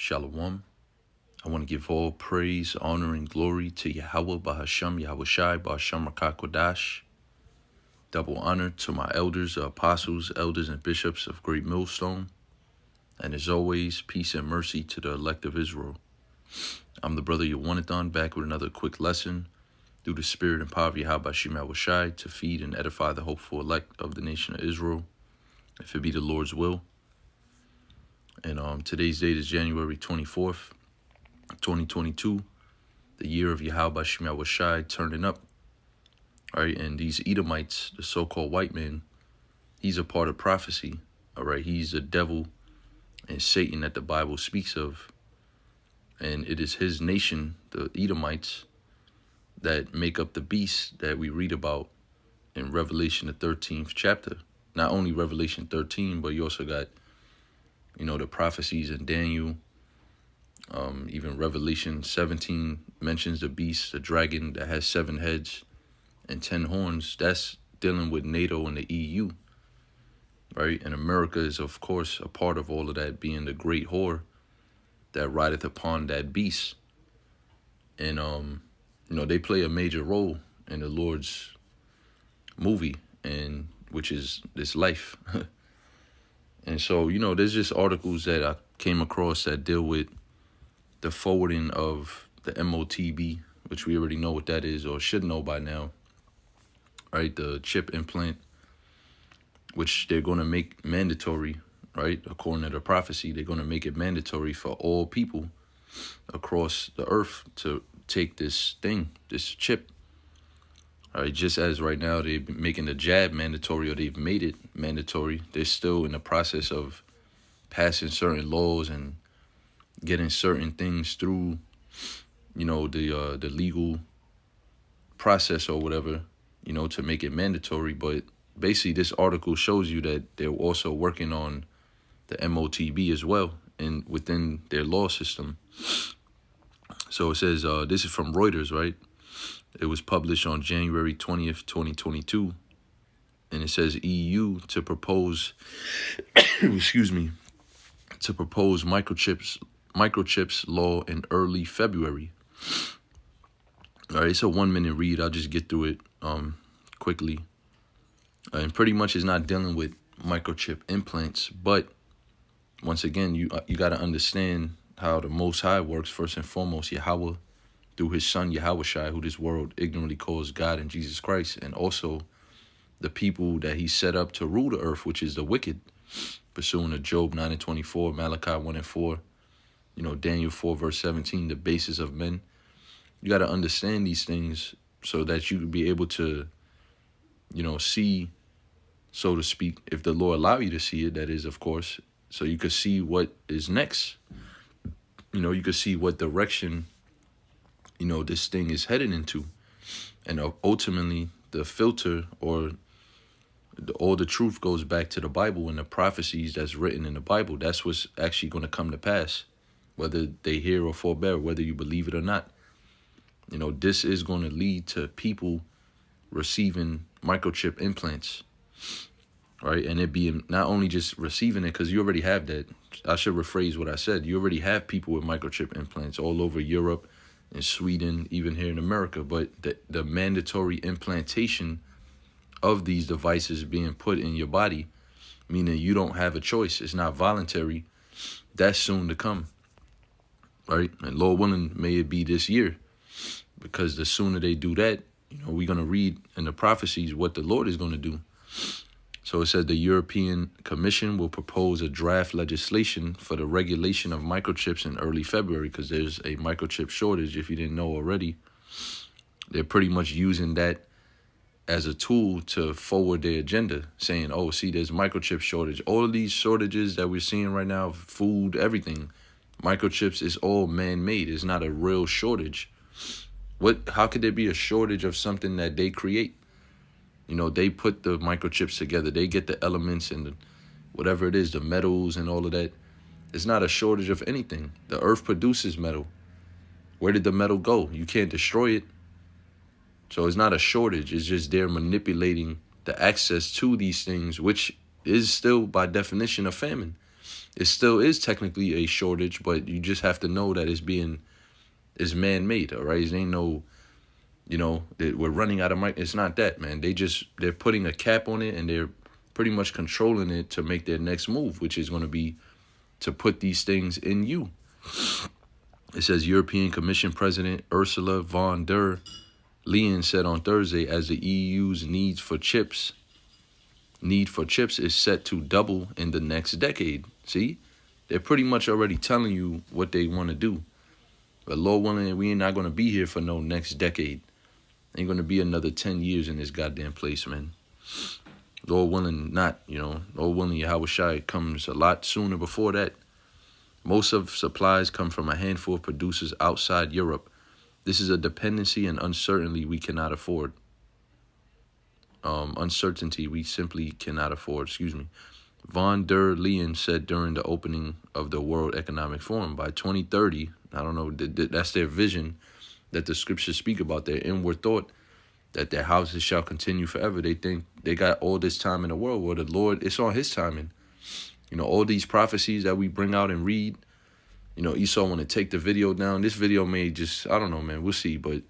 Shalom. I want to give all praise, honor, and glory to Yahweh, Bahasham, Yahushai, Bahasham Rakakodash. Double honor to my elders, the apostles, elders, and bishops of Great Millstone. And as always, peace and mercy to the elect of Israel. I'm the brother Yawanathan, back with another quick lesson through the spirit and power of Yahweh Shim Yahushai to feed and edify the hopeful elect of the nation of Israel, if it be the Lord's will. And today's date is January 24th, 2022, the year of Yahweh Shim Yahushai turning up. All right, and these Edomites, the so-called white man, he's a part of prophecy. All right, he's the devil and Satan that the Bible speaks of. And it is his nation, the Edomites, that make up the beast that we read about in Revelation, the 13th chapter. Not only Revelation 13, but you also got, the prophecies in Daniel. Even Revelation 17 mentions the beast, the dragon that has 7 heads and 10 horns. That's dealing with NATO and the EU, right? And America is, of course, a part of all of that, being the great whore that rideth upon that beast. And, they play a major role in the Lord's movie, and which is this life. And so, there's just articles that I came across that deal with the forwarding of the MOTB, which we already know what that is, or should know by now, right? The chip implant, which they're going to make mandatory, right? According to the prophecy, they're going to make it mandatory for all people across the earth to take this chip. All right, just as right now they're making the jab mandatory, or they've made it mandatory, they're still in the process of passing certain laws and getting certain things through, the legal process or whatever, to make it mandatory. But basically, this article shows you that they're also working on the MOTB as well, and within their law system. So it says, this is from Reuters, right? It was published on January 20th, 2022. And it says EU to propose, to propose Microchips Law in early February. All right, it's a 1-minute read. I'll just get through it quickly. And pretty much it's not dealing with microchip implants, but once again, you got to understand how the Most High works. First and foremost, Yahweh, through his son Yahushai, who this world ignorantly calls God and Jesus Christ, and also the people that he set up to rule the earth, which is the wicked, pursuing to Job 9:24, Malachi 1:4, Daniel 4 verse 17, the basis of men. You got to understand these things so that you can be able to, see, so to speak, if the Lord allow you to see it, that is, of course, so you could see what is next. You could see what direction, this thing is headed into. And ultimately, the filter or all the truth goes back to the Bible and the prophecies that's written in the Bible. That's what's actually going to come to pass, whether they hear or forbear, whether you believe it or not. This is going to lead to people receiving microchip implants, right? And it being not only just receiving it, because you already have that. I should rephrase what I said. You already have people with microchip implants all over Europe and Sweden, even here in America. But the mandatory implantation of these devices being put in your body, meaning you don't have a choice, it's not voluntary, that's soon to come, right? And Lord willing, may it be this year, because the sooner they do that, we're going to read in the prophecies what the Lord is going to do. So it said the European Commission will propose a draft legislation for the regulation of microchips in early February, because there's a microchip shortage, if you didn't know already. They're pretty much using that as a tool to forward their agenda, saying, oh, see, there's microchip shortage. All of these shortages that we're seeing right now, food, everything, microchips is all man-made. It's not a real shortage. How could there be a shortage of something that they create? They put the microchips together. They get the elements and whatever it is, the metals and all of that. It's not a shortage of anything. The earth produces metal. Where did the metal go? You can't destroy it. So it's not a shortage. It's just they're manipulating the access to these things, which is still by definition a famine. It still is technically a shortage, but you just have to know that it's man-made, all right? It ain't no, that we're running out of mic. It's not that, man. They're putting a cap on it, and they're pretty much controlling it to make their next move, which is going to be to put these things in you. It says European Commission President Ursula von der Leyen said on Thursday, as the EU's need for chips is set to double in the next decade. See, they're pretty much already telling you what they want to do. But Lord willing, we ain't not going to be here for no next decade. Ain't going to be another 10 years in this goddamn place, man. Lord willing, not, Lord willing, Yahweh Shai comes a lot sooner before that. Most of supplies come from a handful of producers outside Europe. This is a dependency and uncertainty we cannot afford. Uncertainty we simply cannot afford, Von der Leyen said during the opening of the World Economic Forum. By 2030, I don't know, that's their vision that the scriptures speak about, their inward thought, that their houses shall continue forever. They think they got all this time in the world. Well, the Lord, it's on his timing. All these prophecies that we bring out and read, Esau want to take the video down. This video may just, I don't know, man, we'll see. But,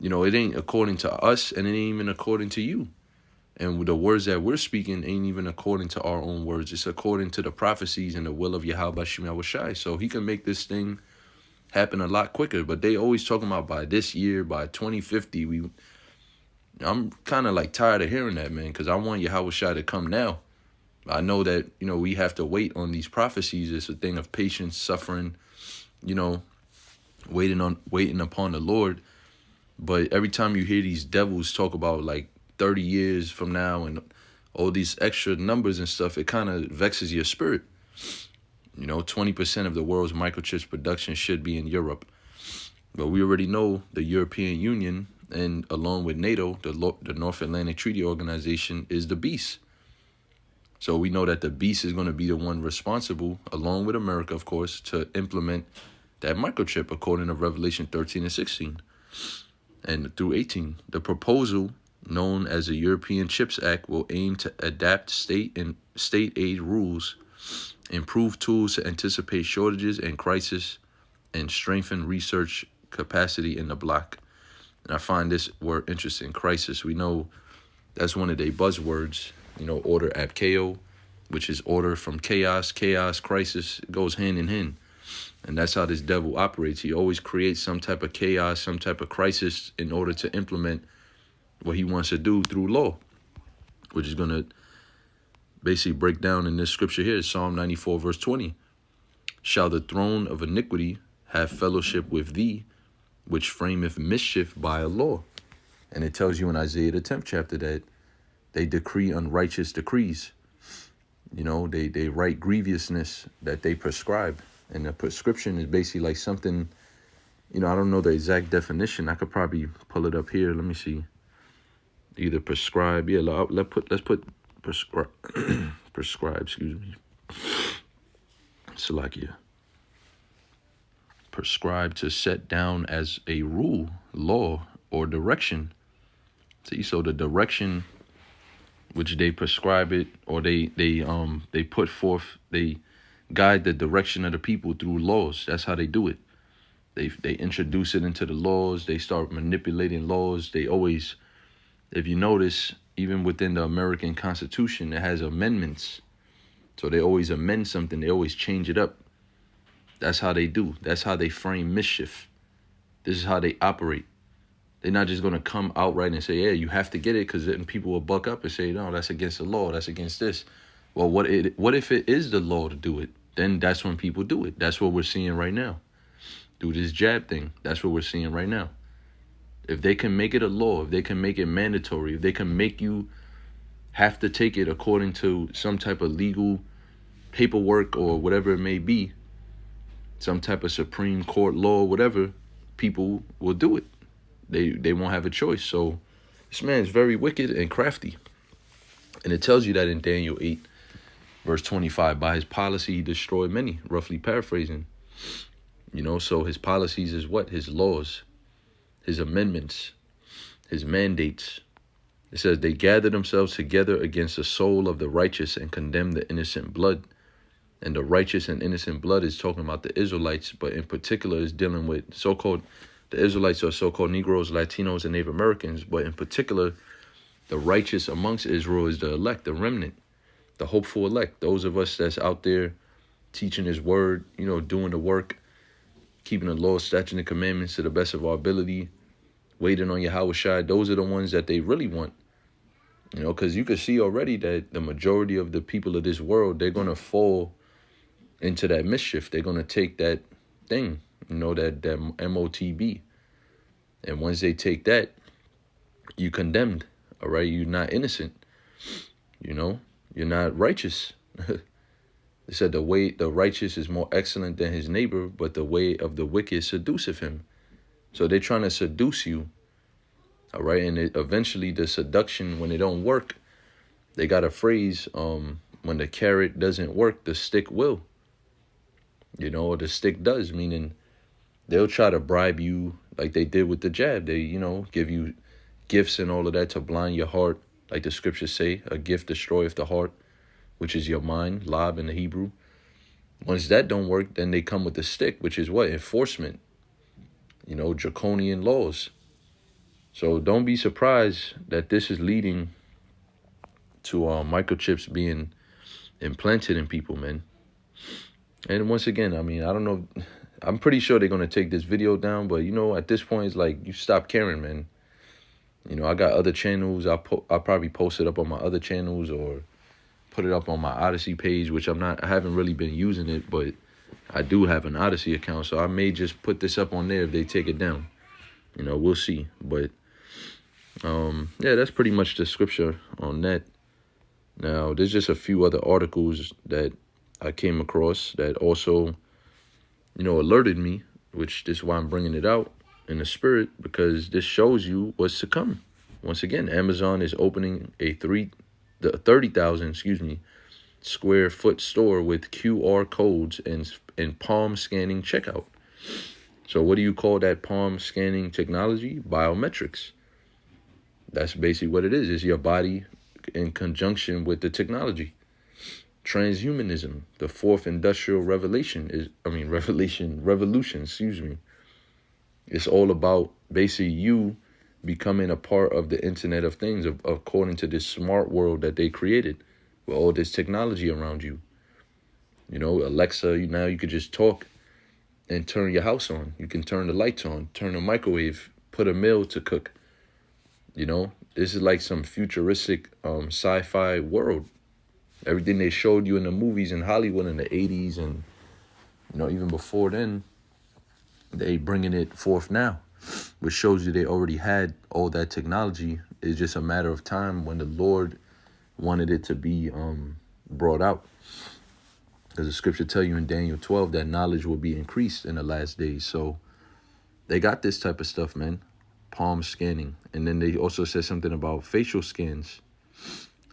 it ain't according to us, and it ain't even according to you. And the words that we're speaking ain't even according to our own words. It's according to the prophecies and the will of Yahweh Shai. So he can make this thing happen a lot quicker. But they always talking about by this year, by 2050, I'm kind of like tired of hearing that, man, because I want Yahweh Shai to come now. I know that, we have to wait on these prophecies. It's a thing of patience, suffering, waiting upon the Lord. But every time you hear these devils talk about like 30 years from now and all these extra numbers and stuff, it kind of vexes your spirit. 20% of the world's microchips production should be in Europe. But we already know the European Union, and along with NATO, the North Atlantic Treaty Organization, is the beast. So we know that the beast is going to be the one responsible, along with America, of course, to implement that microchip according to Revelation 13 and 16 and through 18. The proposal, known as the European Chips Act, will aim to adapt state aid rules, improve tools to anticipate shortages and crisis, and strengthen research capacity in the bloc. And I find this word interesting, crisis. We know that's one of their buzzwords, order ab chaos, which is order from chaos, crisis. It goes hand in hand. And that's how this devil operates. He always creates some type of chaos, some type of crisis in order to implement what he wants to do through law, which is going to basically break down in this scripture here, Psalm 94, verse 20. Shall the throne of iniquity have fellowship with thee, which frameth mischief by a law? And it tells you in Isaiah the 10th chapter that they decree unrighteous decrees. They write grievousness that they prescribe. And the prescription is basically like something, I don't know the exact definition. I could probably pull it up here. Let me see. Either prescribe. Yeah, let's put prescribe. Prescribe, Salakia. Prescribe, to set down as a rule, law, or direction. See, so the direction which they prescribe it, or they put forth, they guide the direction of the people through laws. That's how they do it. They introduce it into the laws. They start manipulating laws. They always, if you notice, even within the American Constitution, it has amendments. So they always amend something. They always change it up. That's how they do. That's how they frame mischief. This is how they operate. They're not just going to come outright and say, yeah, you have to get it, because then people will buck up and say, no, that's against the law. That's against this. Well, what if it is the law to do it? Then that's when people do it. That's what we're seeing right now. Do this jab thing. That's what we're seeing right now. If they can make it a law, if they can make it mandatory, if they can make you have to take it according to some type of legal paperwork or whatever it may be, some type of Supreme Court law, whatever, people will do it. They won't have a choice. So this man is very wicked and crafty. And it tells you that in Daniel 8, verse 25, by his policy he destroyed many, roughly paraphrasing. So his policies is what? His laws, his amendments, his mandates. It says they gather themselves together against the soul of the righteous and condemn the innocent blood. And the righteous and innocent blood is talking about the Israelites, but in particular is dealing with the Israelites are so-called Negroes, Latinos, and Native Americans, but in particular, the righteous amongst Israel is the elect, the remnant, the hopeful elect. Those of us that's out there teaching his word, doing the work, keeping the law, statutes, and commandments to the best of our ability, waiting on Yahweh Shai. Those are the ones that they really want. Because you can see already that the majority of the people of this world, they're going to fall into that mischief. They're going to take that thing, that MOTB. And once they take that, you condemned, all right? You're not innocent, you're not righteous. It said the way the righteous is more excellent than his neighbor, but the way of the wicked seduceth him. So they're trying to seduce you, all right? And eventually the seduction, when it don't work, they got a phrase, when the carrot doesn't work, the stick will. Or the stick does, meaning they'll try to bribe you like they did with the jab. They, give you gifts and all of that to blind your heart. Like the scriptures say, a gift destroyeth the heart, which is your mind, lab in the Hebrew. Once that don't work, then they come with the stick, which is what? Enforcement. Draconian laws. So don't be surprised that this is leading to microchips being implanted in people, man. And once again, I don't know. I'm pretty sure they're going to take this video down, but, at this point, it's like, you stop caring, man. I got other channels. I'll probably post it up on my other channels or put it up on my Odyssey page, which I haven't really been using it, but I do have an Odyssey account, so I may just put this up on there if they take it down. We'll see. But, yeah, that's pretty much the scripture on that. Now, there's just a few other articles that I came across that also, alerted me, which this is why I'm bringing it out in the spirit, because this shows you what's to come. Once again, Amazon is opening a 30,000, square foot store with QR codes and palm scanning checkout. So what do you call that palm scanning technology? Biometrics. That's basically what it is. It's your body in conjunction with the technology. Transhumanism, the fourth industrial revolution. It's all about basically you becoming a part of the Internet of Things, according to this smart world that they created with all this technology around you. Alexa, now you could just talk and turn your house on. You can turn the lights on, turn the microwave, put a meal to cook. This is like some futuristic sci-fi world. Everything they showed you in the movies in Hollywood in the 80s and, even before then, they bringing it forth now, which shows you they already had all that technology. It's just a matter of time when the Lord wanted it to be brought out. Because the scripture tell you in Daniel 12 that knowledge will be increased in the last days. So they got this type of stuff, man. Palm scanning. And then they also said something about facial scans.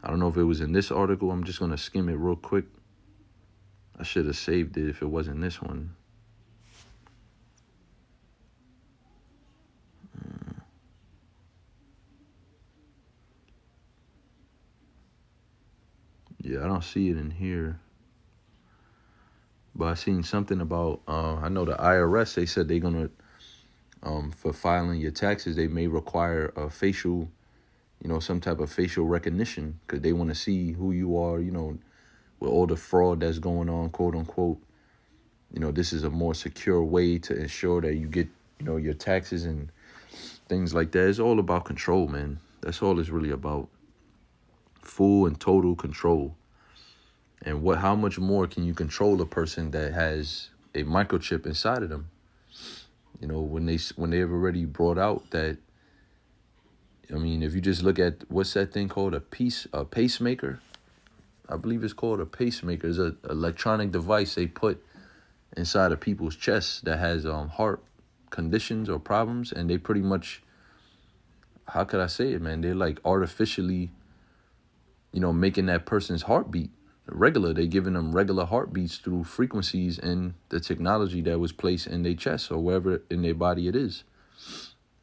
I don't know if it was in this article. I'm just going to skim it real quick. I should have saved it if it wasn't this one. Yeah, I don't see it in here. But I seen something about, I know the IRS, they said they're going to, for filing your taxes, they may require a facial, some type of facial recognition because they want to see who you are, with all the fraud that's going on, quote unquote. This is a more secure way to ensure that you get, your taxes and things like that. It's all about control, man. That's all it's really about. Full and total control. And how much more can you control a person that has a microchip inside of them? When they've already brought out that, if you just look at what's that thing called, a pacemaker. I believe it's called a pacemaker. It's an electronic device they put inside of people's chests that has heart conditions or problems, and they pretty much, how could I say it, man? They're like artificially, making that person's heartbeat regular. They giving them regular heartbeats through frequencies in the technology that was placed in their chest or wherever in their body it is.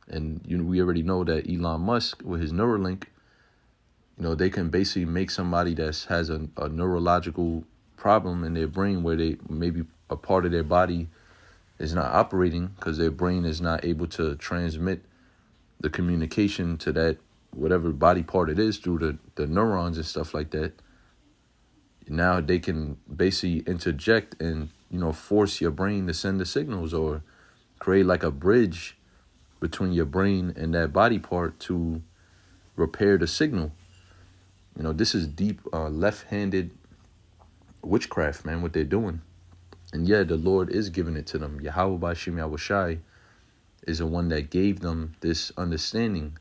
And we already know that Elon Musk with his Neuralink, they can basically make somebody that has a neurological problem in their brain where they maybe a part of their body is not operating because their brain is not able to transmit the communication to that whatever body part it is through the neurons and stuff like that. Now they can basically interject and, force your brain to send the signals or create like a bridge between your brain and that body part to repair the signal. This is deep left-handed witchcraft, man, what they're doing. And yeah, the Lord is giving it to them. Yahweh Bashim Yahushai is the one that gave them this understanding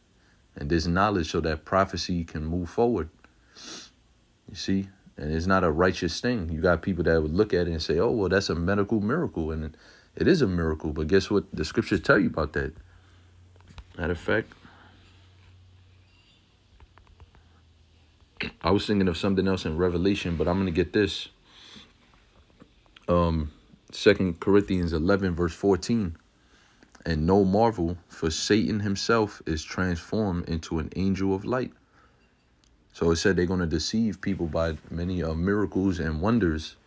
and this knowledge so that prophecy can move forward. You see? And it's not a righteous thing. You got people that would look at it and say, oh, well, that's a medical miracle. And it is a miracle. But guess what? The scriptures tell you about that. Matter of fact, I was thinking of something else in Revelation, but I'm going to get this. 2 Corinthians 11, verse 14. And no marvel, for Satan himself is transformed into an angel of light. So it said they're going to deceive people by many miracles and wonders.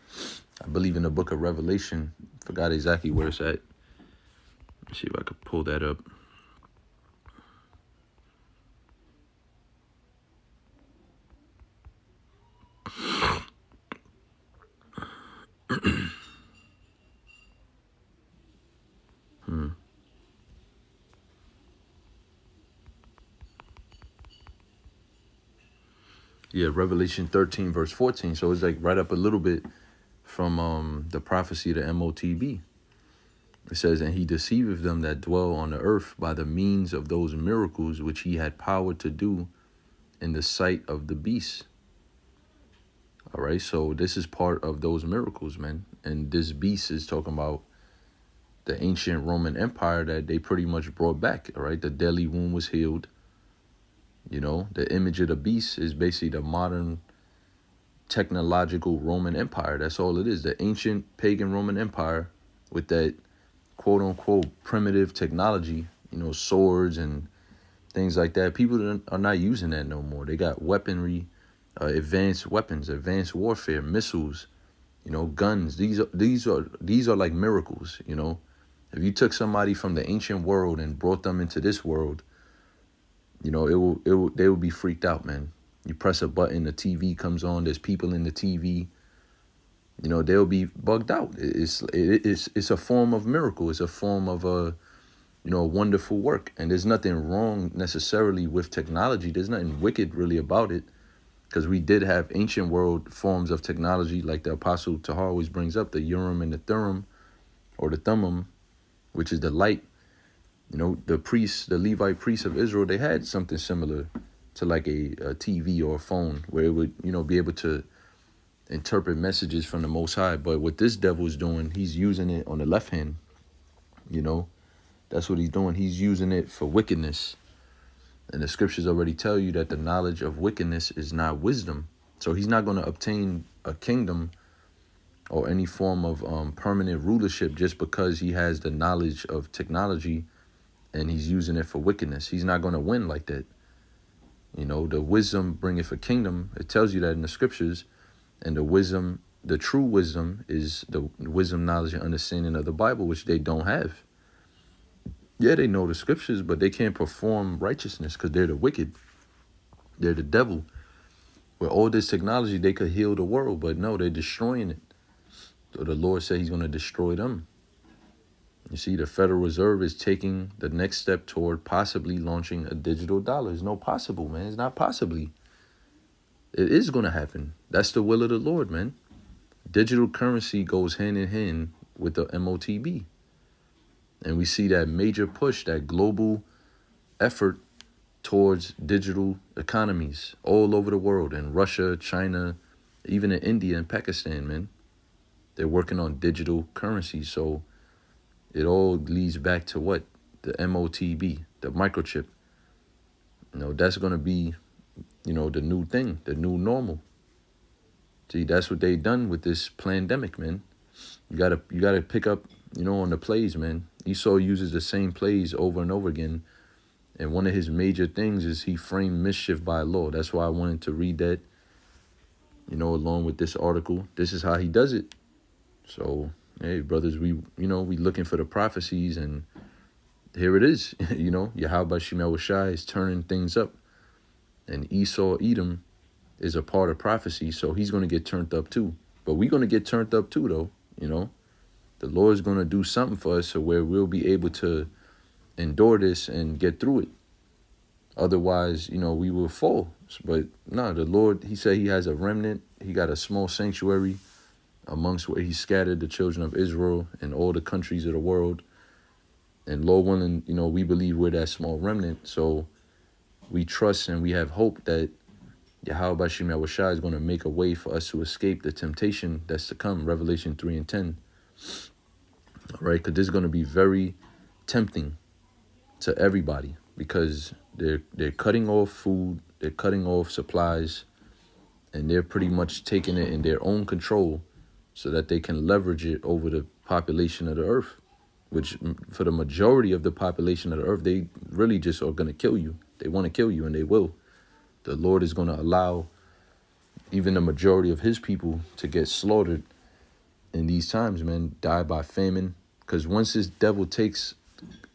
I believe in the book of Revelation. Forgot exactly where it's at. Let's see if I could pull that up. Yeah, Revelation 13, verse 14. So it's like right up a little bit from the prophecy of the MOTB. It says, and he deceiveth them that dwell on the earth by the means of those miracles which he had power to do in the sight of the beast. All right, so this is part of those miracles, man. And this beast is talking about the ancient Roman Empire that they pretty much brought back. All right, the deadly wound was healed. The image of the beast is basically the modern technological Roman Empire. That's all it is. The ancient pagan Roman Empire with that quote unquote primitive technology, swords and things like that. People are not using that no more. They got weaponry, advanced weapons, advanced warfare, missiles, guns. These are like miracles, If you took somebody from the ancient world and brought them into this world, they will be freaked out, man. You press a button, the TV comes on, there's people in the TV. They'll be bugged out. It's a form of miracle. It's a form of a wonderful work. And there's nothing wrong necessarily with technology. There's nothing wicked really about it. Because we did have ancient world forms of technology, like the Apostle Tahar always brings up, the Urim and the Thummim, or the Thummim, which is the light. The priests, the Levite priests of Israel, they had something similar to like a TV or a phone where it would, be able to interpret messages from the Most High. But what this devil is doing, he's using it on the left hand. That's what he's doing. He's using it for wickedness. And the scriptures already tell you that the knowledge of wickedness is not wisdom. So he's not going to obtain a kingdom or any form of permanent rulership just because he has the knowledge of technology and he's using it for wickedness. He's not going to win like that. The wisdom bringeth a kingdom. It tells you that in the scriptures. And the true wisdom is the wisdom, knowledge, and understanding of the Bible, which they don't have. Yeah, they know the scriptures, but they can't perform righteousness because they're the wicked. They're the devil. With all this technology, they could heal the world, but no, they're destroying it. So the Lord said he's going to destroy them. You see, the Federal Reserve is taking the next step toward possibly launching a digital dollar. It's no possible, man. It's not possibly. It is going to happen. That's the will of the Lord, man. Digital currency goes hand in hand with the MOTB. And we see that major push, that global effort towards digital economies all over the world. In Russia, China, even in India and Pakistan, man. They're working on digital currency. So it all leads back to what? The MOTB, the microchip. That's going to be, the new thing, the new normal. See, that's what they done with this pandemic, man. You gotta pick up, on the plays, man. Esau uses the same plays over and over again. And one of his major things is he framed mischief by law. That's why I wanted to read that. along with this article, this is how he does it. So, hey, brothers, we looking for the prophecies, and here it is. Yahweh Shemel Shai is turning things up, and Esau, Edom, is a part of prophecy, so he's going to get turned up too. But we're going to get turned up too, though. The Lord's going to do something for us so where we'll be able to endure this and get through it. Otherwise, we will fall. But no, the Lord, he said he has a remnant. He got a small sanctuary amongst where he scattered the children of Israel in all the countries of the world. And Lord willing, we believe we're that small remnant. So we trust and we have hope that Yahweh Shemel Shai is going to make a way for us to escape the temptation that's to come. Revelation 3 and 10. All right, because this is going to be very tempting to everybody, because they're cutting off food, they're cutting off supplies, and they're pretty much taking it in their own control so that they can leverage it over the population of the earth, which for the majority of the population of the earth, they really just are going to kill you. They want to kill you, and they will. The Lord is going to allow even the majority of his people to get slaughtered in these times, man, die by famine. Because once this devil takes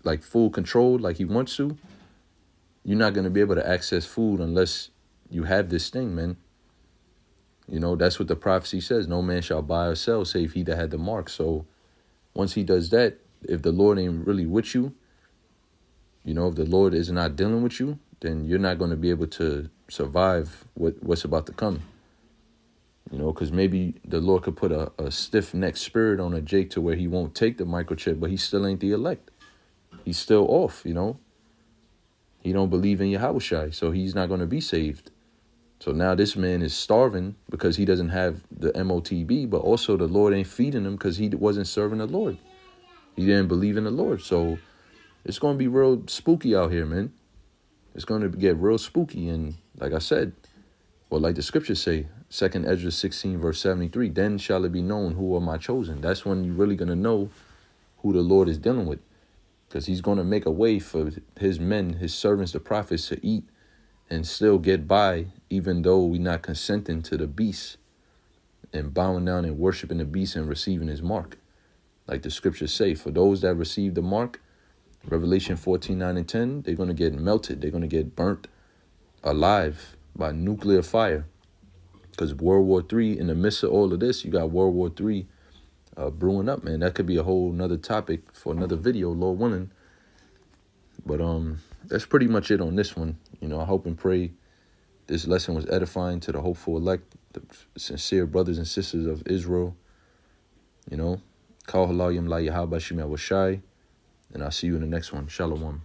like full control like he wants to, you're not going to be able to access food unless you have this thing, man. That's what the prophecy says. No man shall buy or sell save he that had the mark. So once he does that, if the Lord ain't really with you, if the Lord is not dealing with you, then you're not going to be able to survive what's about to come. Because maybe the Lord could put a stiff-necked spirit on a Jake to where he won't take the microchip, but he still ain't the elect. He's still off, He don't believe in Yahushua, so he's not going to be saved. So now this man is starving because he doesn't have the MOTB, but also the Lord ain't feeding him because he wasn't serving the Lord. He didn't believe in the Lord. So it's going to be real spooky out here, man. It's going to get real spooky. And like I said, like the scriptures say, 2 Ezra 16, verse 73, then shall it be known who are my chosen. That's when you're really going to know who the Lord is dealing with. Because he's going to make a way for his men, his servants, the prophets, to eat and still get by, even though we're not consenting to the beast and bowing down and worshiping the beast and receiving his mark. Like the scriptures say, for those that receive the mark, Revelation 14, 9 and 10, they're going to get melted. They're going to get burnt alive by nuclear fire. Because World War III, in the midst of all of this, you got World War III brewing up, man. That could be a whole nother topic for another video, Lord willing. But that's pretty much it on this one. I hope and pray this lesson was edifying to the hopeful elect, the sincere brothers and sisters of Israel. Kal halayim la Yahweh Shemel Shai. And I'll see you in the next one. Shalom.